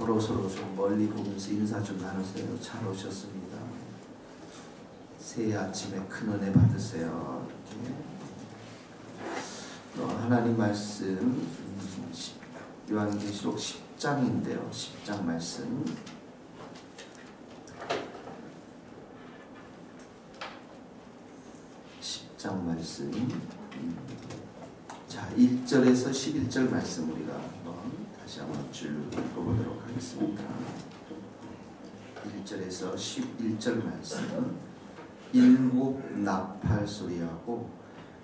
서로 좀 멀리 보면서 인사 좀 나누세요. 잘 오셨습니다. 새해 아침에 큰 은혜 받으세요. 이렇게. 하나님 말씀 요한계시록 10장인데요. 10장 말씀. 자, 1절에서 11절 말씀 우리가 다시 한번 쭉 읽어보도록 하겠습니다. 1절에서 11절 말씀. 일곱 나팔 소리하고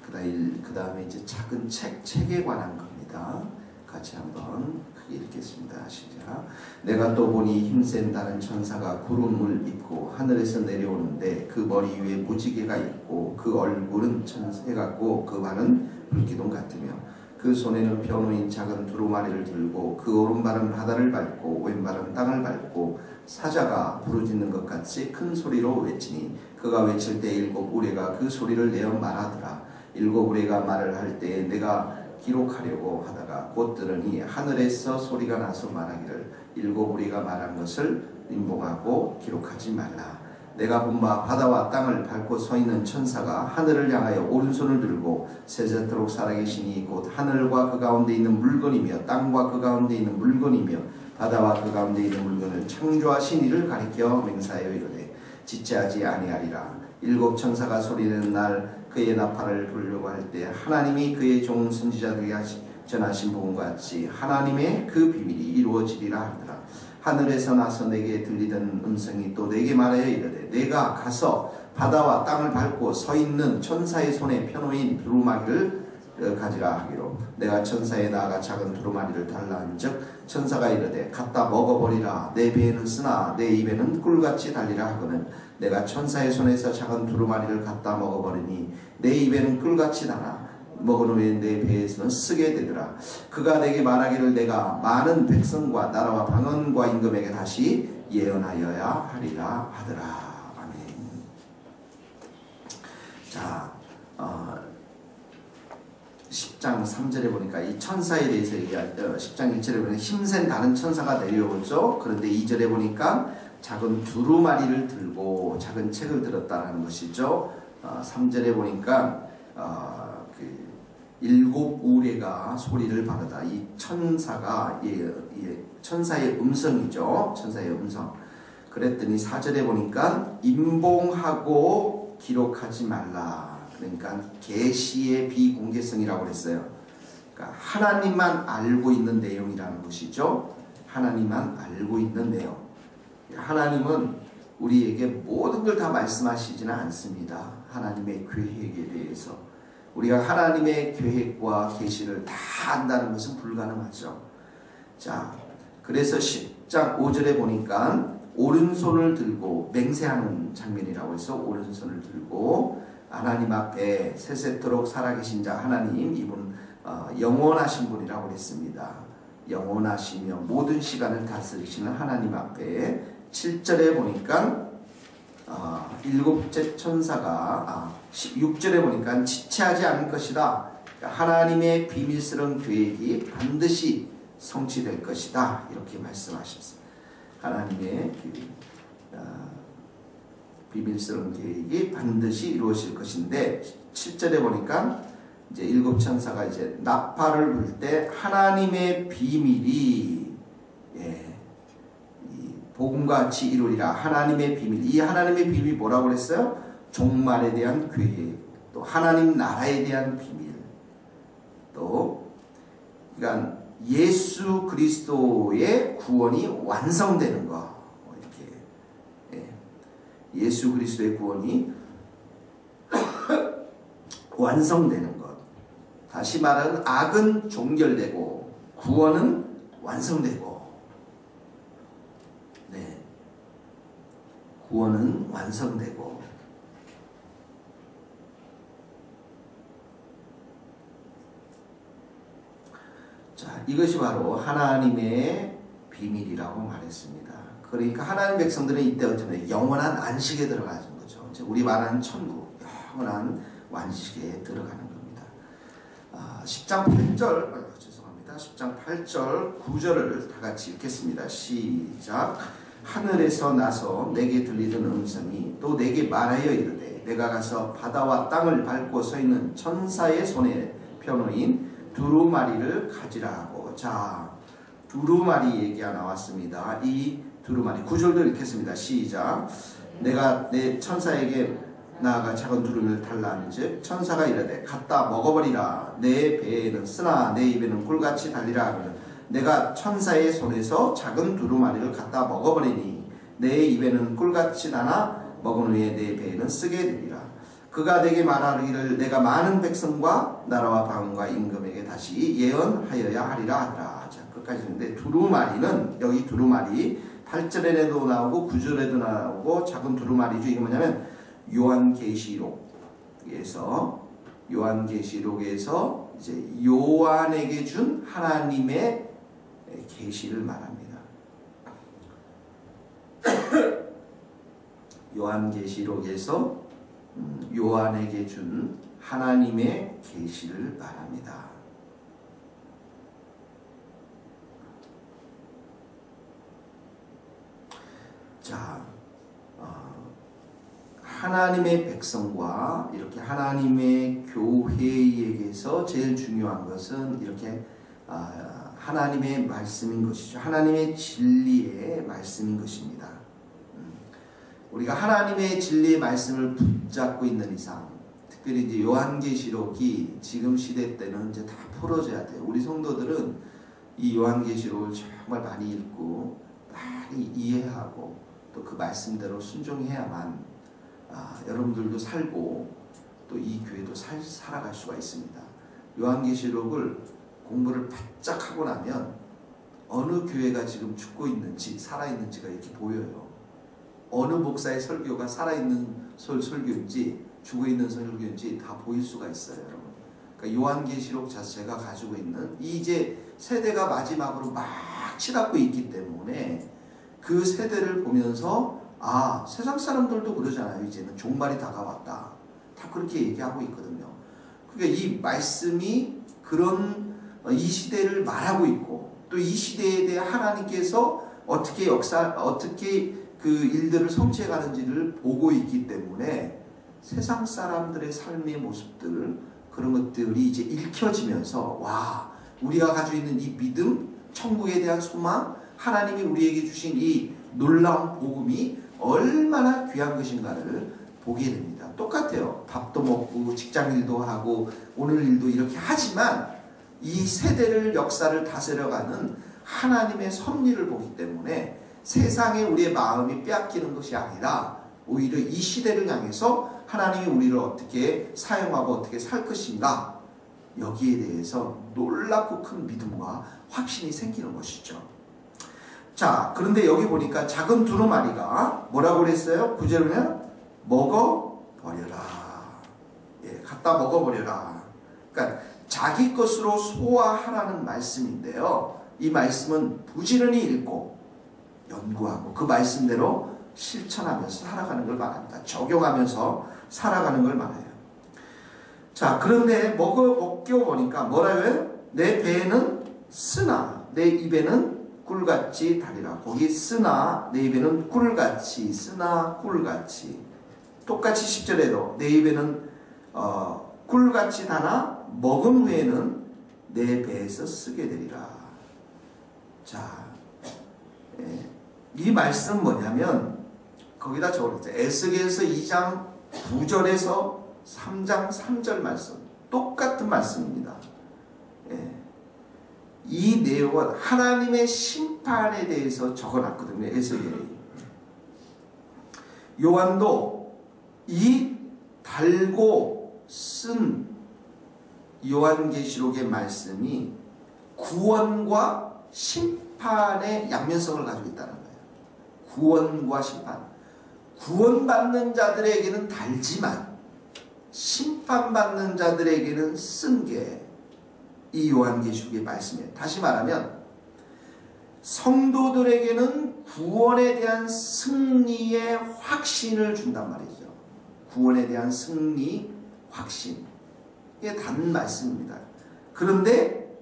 그 다음에 이제 작은 책에 관한 겁니다. 같이 한번 크게 읽겠습니다. 시작. 내가 또 보니 힘센 다른 천사가 구름을 입고 하늘에서 내려오는데 그 머리 위에 무지개가 있고 그 얼굴은 천새 같고 그 발은 불기둥 같으며 그 손에는 변호인 작은 두루마리를 들고 그 오른발은 바다를 밟고 왼발은 땅을 밟고 사자가 부르짖는 것 같이 큰 소리로 외치니 그가 외칠 때 일곱 우레가 그 소리를 내어 말하더라. 일곱 우레가 말을 할 때에 내가 기록하려고 하다가 곧 들으니 하늘에서 소리가 나서 말하기를 일곱 우리가 말한 것을 임봉하고 기록하지 말라. 내가 본 바 바다와 땅을 밟고 서 있는 천사가 하늘을 향하여 오른손을 들고 세세토록 살아계시니 곧 하늘과 그 가운데 있는 물건이며 땅과 그 가운데 있는 물건이며 바다와 그 가운데 있는 물건을 창조하신 이를 가리켜 맹세하여 이르되 지체하지 아니하리라. 일곱 천사가 소리내는 날 그의 나팔을 불려고 할 때 하나님이 그의 종 선지자들에게 전하신 복음과 같이 하나님의 그 비밀이 이루어지리라 하더라. 하늘에서 나서 내게 들리던 음성이 또 내게 말하여 이르되 내가 가서 바다와 땅을 밟고 서 있는 천사의 손에 펴놓인 두루마리를 가지라 하기로 내가 천사에 나아가 작은 두루마리를 달라 한즉 천사가 이르되 갖다 먹어버리라. 내 배에는 쓰나 내 입에는 꿀같이 달리라 하거늘 내가 천사의 손에서 작은 두루마리를 갖다 먹어버리니 내 입에는 꿀같이 달아 먹은 후에 내 배에서는 쓰게 되더라. 그가 내게 말하기를 내가 많은 백성과 나라와 방언과 임금에게 다시 예언하여야 하리라 하더라. 아멘. 자, 10장 3절에 보니까 이 천사에 대해서 얘기할 때 10장 1절에 보니까 힘센 다른 천사가 내려오죠. 그런데 2절에 보니까 작은 두루마리를 들고 작은 책을 들었다는 것이죠. 3절에 보니까 일곱 우레가 소리를 바르다. 이 천사가 천사의 음성이죠. 천사의 음성. 그랬더니 4절에 보니까 임봉하고 기록하지 말라. 그러니까 계시의 비공개성이라고 그랬어요. 그러니까 하나님만 알고 있는 내용이라는 것이죠. 하나님만 알고 있는 내용. 하나님은 우리에게 모든 걸 다 말씀하시지는 않습니다. 하나님의 계획에 대해서. 우리가 하나님의 계획과 계시를 다 안다는 것은 불가능하죠. 자, 그래서 10장 5절에 보니까 오른손을 들고 맹세하는 장면이라고 해서 오른손을 들고 하나님 앞에 세세토록 살아계신 자 하나님, 이분 영원하신 분이라고 했습니다. 영원하시며 모든 시간을 다스리시는 하나님 앞에 7절에 보니까 일곱째 천사가 6절에 보니까 지체하지 않을 것이다. 하나님의 비밀스러운 계획이 반드시 성취될 것이다. 이렇게 말씀하셨습니다. 하나님의 비밀스러운 계획이 반드시 이루어질 것인데 7절에 보니까 이제 일곱 천사가 이제 나팔을 불 때 하나님의 비밀이 복음과 같이 이루리라. 하나님의 비밀. 이 하나님의 비밀이 뭐라고 그랬어요? 종말에 대한 계획, 또 하나님 나라에 대한 비밀, 또 그러니까 예수 그리스도의 구원이 완성되는 것. 이렇게 예수 그리스도의 구원이 완성되는 것. 다시 말하면 악은 종결되고 구원은 완성되고, 구원은 완성되고, 자, 이것이 바로 하나님의 비밀이라고 말했습니다. 그러니까 하나님 백성들은 이때 어쩌면 영원한 안식에 들어가는 거죠. 우리 말하는 천국, 영원한 안식에 들어가는 겁니다. 10장 8절, 죄송합니다. 40장 8절 9절을 다 같이 읽겠습니다. 시작. 하늘에서 나서 내게 들리는 음성이 또 내게 말하여 이르되 내가 가서 바다와 땅을 밟고 서 있는 천사의 손에 펴놓인 두루마리를 가지라 하고. 자, 두루마리 얘기가 나왔습니다. 이 두루마리 9절도 읽겠습니다. 시작. 내가 내 천사에게 나아가 작은 두루미를 달라 하는즉 천사가 이르되 갖다 먹어버리라. 내 배에는 쓰나 내 입에는 꿀같이 달리라 하거든. 내가 천사의 손에서 작은 두루마리를 갖다 먹어버리니 내 입에는 꿀같이 나나 먹은 후에 내 배에는 쓰게 되리라. 그가 내게 말하기를 내가 많은 백성과 나라와 방언과 임금에게 다시 예언하여야 하리라 하더라. 자, 끝까지 있는데 두루마리는 여기 두루마리 8절에도 나오고 9절에도 나오고 작은 두루마리죠. 이게 뭐냐면 요한계시록에서 이제 요한에게 준 하나님의 계시를 말합니다. 요한계시록에서 요한에게 준 하나님의 계시를 말합니다. 자, 하나님의 백성과 이렇게 하나님의 교회에게서 제일 중요한 것은 이렇게 하나님의 말씀인 것이죠. 하나님의 진리의 말씀인 것입니다. 우리가 하나님의 진리의 말씀을 붙잡고 있는 이상, 특별히 이제 요한계시록이 지금 시대 때는 이제 다 풀어져야 돼요. 우리 성도들은 이 요한계시록을 정말 많이 읽고 많이 이해하고 또 그 말씀대로 순종해야만 여러분들도 살고 또 이 교회도 살아갈 수가 있습니다. 요한계시록을 공부를 바짝 하고 나면 어느 교회가 지금 죽고 있는지 살아있는지가 이렇게 보여요. 어느 목사의 설교가 살아있는 설교인지 죽어있는 설교인지 다 보일 수가 있어요, 여러분. 그러니까 요한계시록 자체가 가지고 있는 이제 세대가 마지막으로 막 치닫고 있기 때문에 그 세대를 보면서 세상 사람들도 그러잖아요. 이제는 종말이 다가왔다. 다 그렇게 얘기하고 있거든요. 그러니까 이 말씀이 그런 이 시대를 말하고 있고 또 이 시대에 대해 하나님께서 어떻게 그 일들을 성취해 가는지를 보고 있기 때문에 세상 사람들의 삶의 모습들 그런 것들이 이제 읽혀지면서 우리가 가지고 있는 이 믿음, 천국에 대한 소망, 하나님이 우리에게 주신 이 놀라운 복음이 얼마나 귀한 것인가를 보게 됩니다. 똑같아요. 밥도 먹고 직장일도 하고 오늘 일도 이렇게 하지만 이 세대를 역사를 다스려가는 하나님의 섭리를 보기 때문에 세상에 우리의 마음이 빼앗기는 것이 아니라 오히려 이 시대를 향해서 하나님이 우리를 어떻게 사용하고 어떻게 살 것인가 여기에 대해서 놀랍고 큰 믿음과 확신이 생기는 것이죠. 자, 그런데 여기 보니까 작은 두루마리가 뭐라고 그랬어요? 9절에는 먹어버려라. 갖다 먹어버려라. 그러니까 자기 것으로 소화하라는 말씀인데요. 이 말씀은 부지런히 읽고 연구하고 그 말씀대로 실천하면서 살아가는 걸 말합니다. 적용하면서 살아가는 걸 말해요. 자, 그런데 먹여보니까 뭐라고요? 내 배에는 쓰나 내 입에는 꿀같이 달리라. 거기 쓰나 내 입에는 꿀같이 쓰나 꿀같이 똑같이 10절에도 내 입에는 꿀같이 다나 먹은 후에는 내 배에서 쓰게 되리라. 자, 이 말씀 뭐냐면 거기다 적어놨어요. 에스겔서 2장 9절에서 3장 3절 말씀 똑같은 말씀입니다. 이 내용은 하나님의 심판에 대해서 적어놨거든요. 에스겔이. 요한도 이 달고 쓴 요한계시록의 말씀이 구원과 심판의 양면성을 가지고 있다는 거예요. 구원과 심판. 구원받는 자들에게는 달지만 심판받는 자들에게는 쓴 게 이 요한계시록의 말씀이에요. 다시 말하면 성도들에게는 구원에 대한 승리의 확신을 준단 말이죠. 구원에 대한 승리, 확신. 이게 단 말씀입니다. 그런데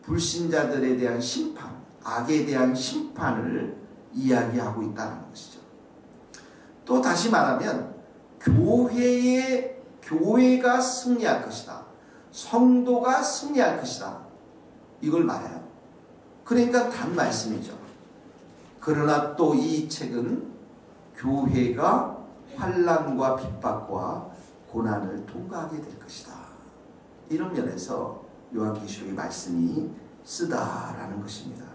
불신자들에 대한 심판, 악에 대한 심판을 이야기하고 있다는 것이죠. 또 다시 말하면 교회가 승리할 것이다. 성도가 승리할 것이다. 이걸 말해요. 그러니까 단 말씀이죠. 그러나 또 이 책은 교회가 환난과 핍박과 고난을 통과하게 될 것이다. 이런 면에서 요한계시록의 말씀이 쓰다라는 것입니다.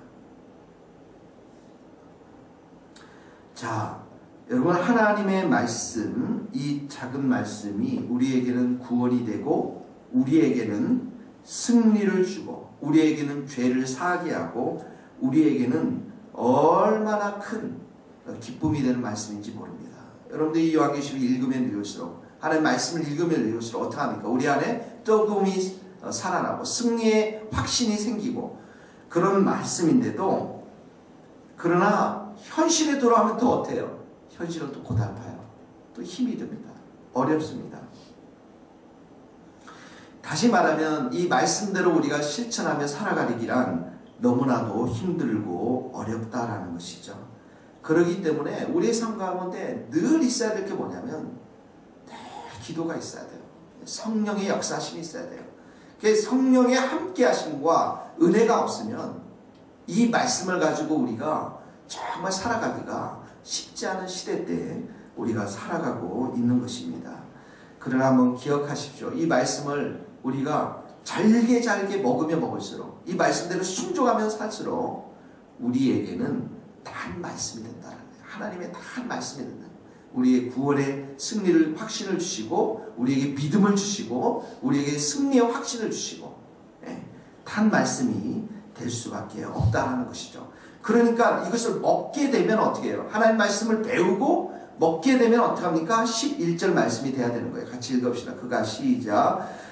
자, 여러분, 하나님의 말씀, 이 작은 말씀이 우리에게는 구원이 되고 우리에게는 승리를 주고 우리에게는 죄를 사하게 하고 우리에게는 얼마나 큰 기쁨이 되는 말씀인지 모릅니다. 여러분들이 요한계시록 읽으면 읽을수록, 하나님의 말씀을 읽으면 읽을수록 어떻게 합니까? 우리 안에 뜨거움이 살아나고 승리의 확신이 생기고 그런 말씀인데도, 그러나 현실에 돌아오면 또 어때요? 현실은 또 고달파요. 또 힘이 듭니다. 어렵습니다. 다시 말하면 이 말씀대로 우리가 실천하며 살아가기란 너무나도 힘들고 어렵다라는 것이죠. 그렇기 때문에 우리의 삶 가운데 늘 있어야 될 게 뭐냐면 늘 기도가 있어야 돼요. 성령의 역사심이 있어야 돼요. 성령의 함께하심과 은혜가 없으면 이 말씀을 가지고 우리가 정말 살아가기가 쉽지 않은 시대 때 우리가 살아가고 있는 것입니다. 그러나 한번 기억하십시오. 이 말씀을 우리가 잘게 먹으면 먹을수록, 이 말씀대로 순종하면 살수록 우리에게는 단 말씀이 된다는 거예요. 하나님의 단 말씀이 된다. 우리의 구원의 승리를, 확신을 주시고 우리에게 믿음을 주시고 우리에게 승리의 확신을 주시고, 단 말씀이 될 수밖에 없다는 것이죠. 그러니까 이것을 먹게 되면 어떻게 해요? 하나님 말씀을 배우고 먹게 되면 어떻게 합니까? 11절 말씀이 돼야 되는 거예요. 같이 읽읍시다.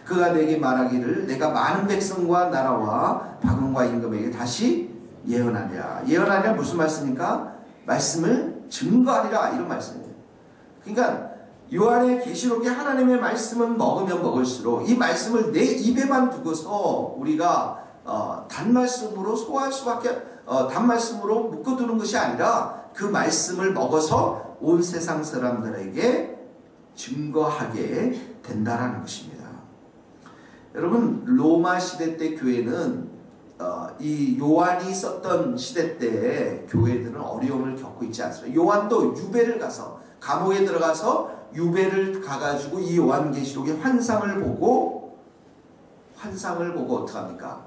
그가 내게 말하기를 내가 많은 백성과 나라와 박원과 임금에게 다시 예언하리라. 예언하리라 무슨 말씀입니까? 말씀을 증거하리라, 이런 말씀이에요. 그러니까 요한의 계시록에 하나님의 말씀을 먹으면 먹을수록 이 말씀을 내 입에만 두고서 우리가 단말씀으로 소화할 수밖에, 단말씀으로 묶어두는 것이 아니라 그 말씀을 먹어서 온 세상 사람들에게 증거하게 된다라는 것입니다. 여러분, 로마 시대 때 교회는 이 요한이 썼던 시대 때 교회들은 어려움을 겪고 있지 않습니다. 요한도 유배를 가서, 감옥에 들어가서 유배를 가가지고 이 요한계시록의 환상을 보고 어떡합니까?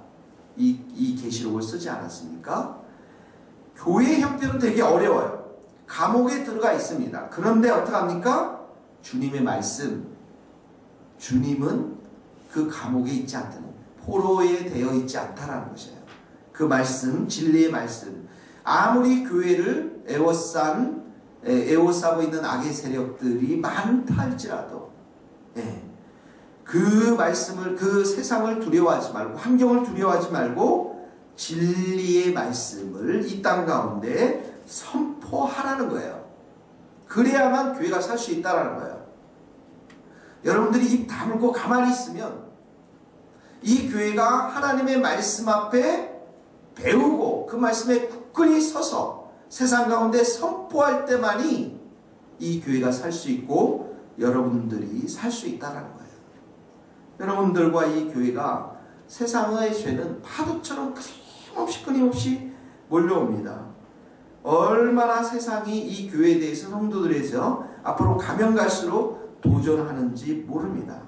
이 계시록을 쓰지 않았습니까? 교회의 형편은 되게 어려워요. 감옥에 들어가 있습니다. 그런데 어떡합니까? 주님의 말씀, 주님은 그 감옥에 있지 않다는, 포로에 되어 있지 않다라는 것이에요. 그 말씀, 진리의 말씀, 아무리 교회를 에워싸고 있는 악의 세력들이 많다 할지라도, 그 말씀을, 그 세상을 두려워하지 말고, 환경을 두려워하지 말고 진리의 말씀을 이 땅 가운데 선포하라는 거예요. 그래야만 교회가 살 수 있다라는 거예요. 여러분들이 입 다물고 가만히 있으면 이 교회가 하나님의 말씀 앞에 배우고 그 말씀에 굳건히 서서 세상 가운데 선포할 때만이 이 교회가 살 수 있고 여러분들이 살 수 있다는 거예요. 여러분들과 이 교회가, 세상의 죄는 파도처럼 끊임없이 몰려옵니다. 얼마나 세상이 이 교회에 대해서, 성도들에 대해서 앞으로 가면 갈수록 도전하는지 모릅니다.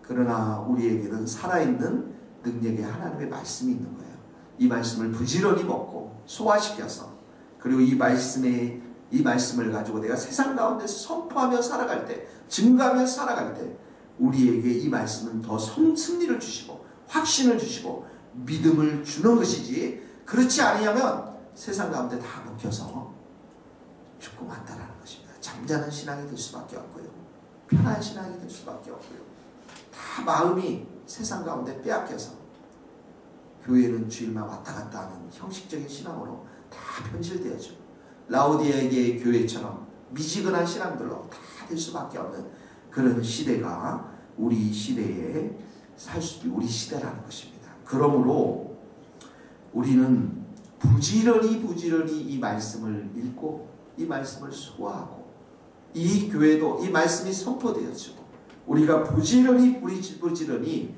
그러나 우리에게는 살아있는 능력의 하나님의 말씀이 있는 거예요. 이 말씀을 부지런히 먹고 소화시켜서, 그리고 이 말씀을 가지고 내가 세상 가운데서 선포하며 살아갈 때, 증거하며 살아갈 때 우리에게 이 말씀은 더 승리를 주시고 확신을 주시고 믿음을 주는 것이지, 그렇지 아니하면 세상 가운데 다 먹혀서 죽고 만다라는 것입니다. 잠자는 신앙이 될 수밖에 없고요, 편한 신앙이 될 수밖에 없고요, 다 마음이 세상 가운데 빼앗겨서 교회는 주일만 왔다 갔다 하는 형식적인 신앙으로 다 변질되어져 라오디게의 교회처럼 미지근한 신앙들로 다 될 수밖에 없는 그런 시대가 우리 시대에 우리 시대라는 것입니다. 그러므로 우리는 부지런히 이 말씀을 읽고 이 말씀을 소화하고 이 교회도 이 말씀이 선포되어지고 우리가 부지런히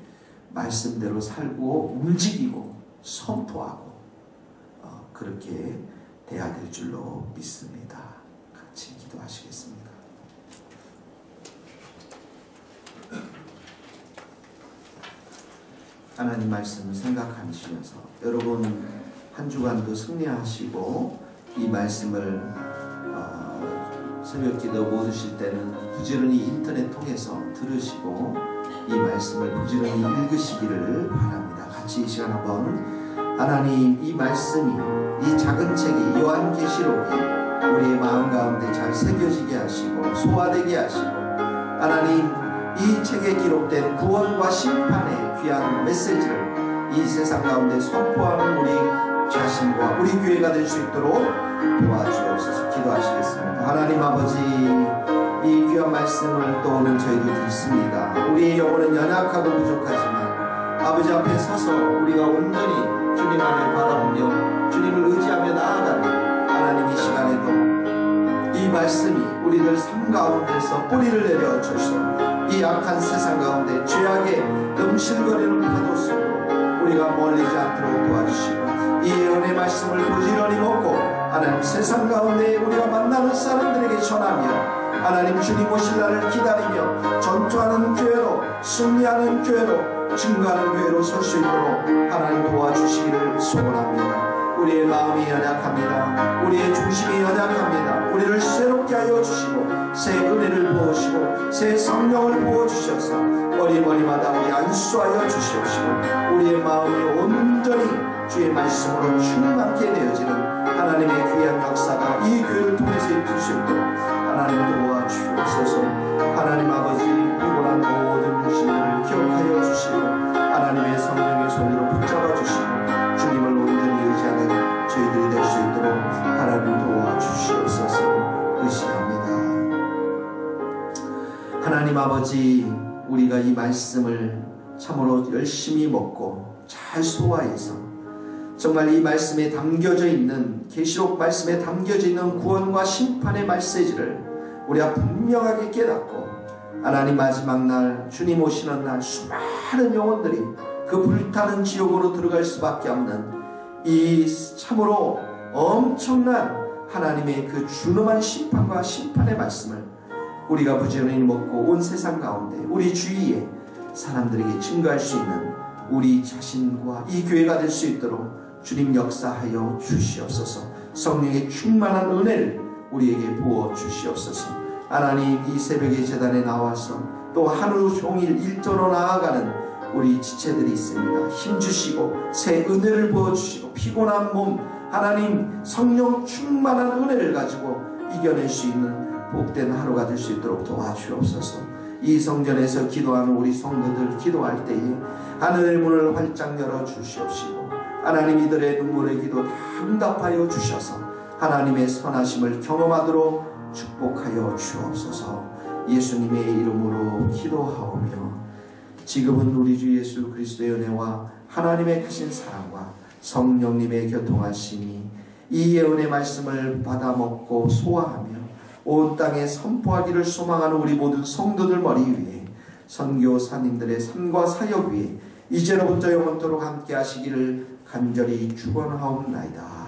말씀대로 살고 움직이고 선포하고 그렇게 돼야 될 줄로 믿습니다. 같이 기도하시겠습니다. 하나님 말씀을 생각하시면서 여러분 한 주간도 승리하시고 이 말씀을 새벽기도 못 드실 때는 부지런히 인터넷 통해서 들으시고 이 말씀을 부지런히 읽으시기를 바랍니다. 같이 이 시간 한번 하나님 이 말씀이 이 작은 책이 요한계시록이 우리의 마음 가운데 잘 새겨지게 하시고 소화되게 하시고 하나님 이 책에 기록된 구원과 심판의 귀한 메시지를 이 세상 가운데 선포하는 우리 자신과 우리 교회가 될 수 있도록 도와주옵소서. 기도하시겠습니다. 하나님 아버지 이 귀한 말씀을 또 오늘 저희도 듣습니다. 우리의 영혼은 연약하고 부족하지만 아버지 앞에 서서 우리가 온전히 주님 안을 바라보며 주님을 의지하며 나아가는 하나님 이 시간에도 이 말씀이 우리들 삶 가운데서 뿌리를 내려 주시고 이 악한 세상 가운데 죄악의 음실거리는 파도 속으로 우리가 몰리지 않도록 도와주시고 이 예언의 말씀을 부지런히 먹고 하나님 세상 가운데 우리가 만나는 사람들에게 전하며 하나님 주님 오실 날을 기다리며 전투하는 교회로 승리하는 교회로 증거하는 교회로 설 수 있도록 하나님 도와주시기를 소원합니다. 우리의 마음이 연약합니다. 우리의 중심이 연약합니다. 우리를 새롭게 하여 주시고 새 은혜를 부어주시고 새 성령을 부어주셔서 어림어림마다 우리 안수하여 주시옵시고 우리의 마음이 온전히 주의 말씀으로 충만케 되어지는 하나님의 귀한 역사가 이 교회를 통해서 있을 수 있도록 하나님 도와주옵소서. 하나님 아버지 피곤한 모든 육신을 기억하여 주시고 하나님의 성령의 손으로 붙잡아 주시고 주님을 온전히 의지하는 저희들이 될 수 있도록 하나님 도와주시옵소서. 의식합니다. 하나님 아버지 우리가 이 말씀을 참으로 열심히 먹고 잘 소화해서 정말 이 말씀에 담겨져 있는 계시록 말씀에 담겨져 있는 구원과 심판의 메시지를 우리가 분명하게 깨닫고 하나님 마지막 날 주님 오시는 날 수많은 영혼들이 그 불타는 지옥으로 들어갈 수밖에 없는 이 참으로 엄청난 하나님의 그 준엄한 심판과 심판의 말씀을 우리가 부지런히 먹고 온 세상 가운데 우리 주위에 사람들에게 증거할 수 있는 우리 자신과 이 교회가 될 수 있도록 주님 역사하여 주시옵소서. 성령의 충만한 은혜를 우리에게 부어 주시옵소서. 하나님 이 새벽에 제단에 나와서 또 하루 종일 일터로 나아가는 우리 지체들이 있습니다. 힘주시고 새 은혜를 부어주시고 피곤한 몸 하나님 성령 충만한 은혜를 가지고 이겨낼 수 있는 복된 하루가 될 수 있도록 도와주옵소서. 이 성전에서 기도하는 우리 성도들 기도할 때에 하늘의 문을 활짝 열어 주시옵시고 하나님 이들의 눈물의 기도 다 응답하여 주셔서 하나님의 선하심을 경험하도록 축복하여 주옵소서. 예수님의 이름으로 기도하오며 지금은 우리 주 예수 그리스도의 은혜와 하나님의 크신 사랑과 성령님의 교통하심이 이 예언의 말씀을 받아먹고 소화하며 온 땅에 선포하기를 소망하는 우리 모든 성도들 머리 위에 선교사님들의 삶과 사역 위에 이제로부터 영원토록 함께 하시기를 간절히 축원하옵나이다.